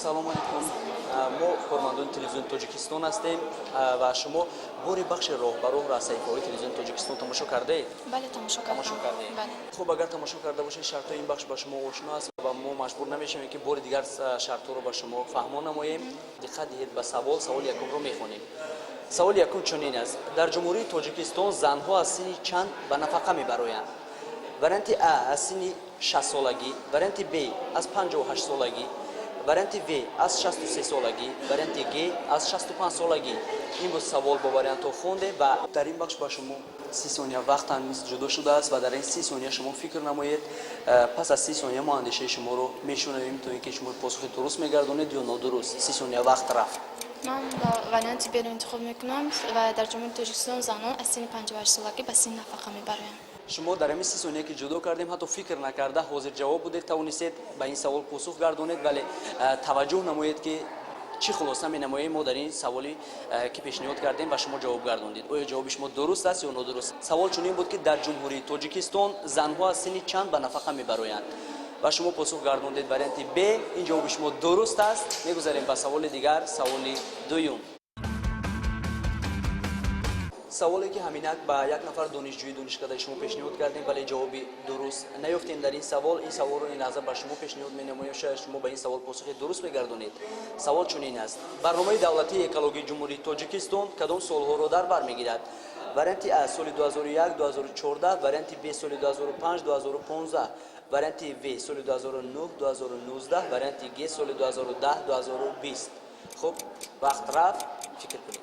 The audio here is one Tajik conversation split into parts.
салом алейкум. мо кормандони телевизиони Тоҷикистон ҳастем ва шумо бори бахши роҳбароҳро аз саҳифаҳои телевизиони Тоҷикистон тамошо кардаед? бале тамошо кардем. Бале. хуб агар тамошо карда бошед шартҳои ин бахш ба шумо ошно аст ва мо маҷбур намешавем ки бори дигар шартҳоро ба шумо фаҳмон намоем. диққат диҳед ба саволи якумро мехонем. саволи якум чунин аст: дар ҷумҳурии Тоҷикистон занҳо аз синни чанд ба нафақа мебароянд? варианти А аз синни 60 солагӣ, варианти Б аз 58 солагӣ, варианти В аз 63 солагӣ, варианти Г аз 65 солагӣ. ин буд савол бо вариантҳо хонде ва дар ин бахш ба шумо 30 сония вақт ҳамиз ҷудо шудааст ва дар ин 30 сония шумо фикр намоед. пас аз 30 сония мо андешаи шуморо мешунавем то ин ки шумо посухи дуруст мегардонед ё нодуруст. 30 сония вақт рафт. ман ба варианти Б-ро интихоб мекунам ва дар ҷумҳурии Тоҷикистон занон аз синни 58 солагӣ ба синни нафақа мебароянд. шумо дар ин 30 сония ки ҷудо кардем ҳатто фикр накарда ҳозир ҷавоб будед, тавонистед ба ин савол посух гардонед, вале таваҷҷӯҳ намоед ки чӣ хулоса менамоем мо дар ин саволи ки пешниҳод кардем ва шумо ҷавоб гардондед. оё ҷавоби шумо дуруст аст ё нодуруст? савол чунин буд ки дар ҷумҳурии Тоҷикистон занҳо аз синни чанд ба нафақа мебароянд ва шумо посух гардондед варианти Б. ин ҷавоби шумо дуруст аст. мегузарем ба саволи дигар, саволи дуюм. саволе ки ҳаминак ба як нафар донишҷӯи донишкадаи шумо пешниҳод кардем, вале ҷавоби дуруст наёфтем дар ин савол саволро ин лаҳза ба шумо пешниҳод менамоем, шояд шумо ба ин савол посухи дуруст мегардонед. савол чунин аст: барномаи давлатии экологии ҷумҳурии Тоҷикистон кадом солҳоро дар бар мегирад? варианти А соли 2001 2014, варианти Б соли 2005 2015, варианти В соли 2009 2019, варианти Г соли 2010 2020. хуб, вақт рафт, фикр кунед.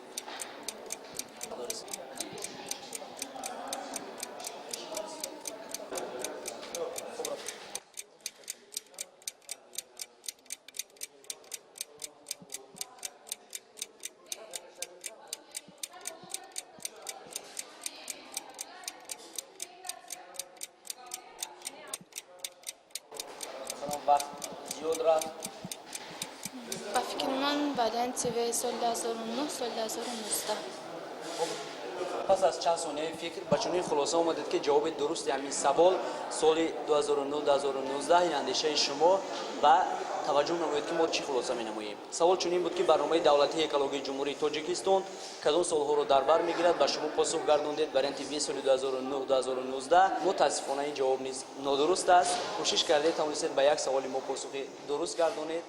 وقت زیاد رفت. با فکر من وریانتی В سال 2009 سال 2019. پس از چند ثانیه فکر با چنین خلاصه اومدید که جواب درست همین سوال سال 2009 2019 این اندیشه شما و توجه نمایید که ما چی خلاصه می‌نماییم. سوال چنین بود که برنامه دولتی اکولوژی جمهوری تاجیکستان کدام سال‌ها رو در بر می‌گیرد و شما پاسخ گردوندید وریانت B سال 2009 2019. متأسفانه این جواب نیز نادرست است. کوشش کردید توانستید به یک سوال ما پاسخ درست گردونید.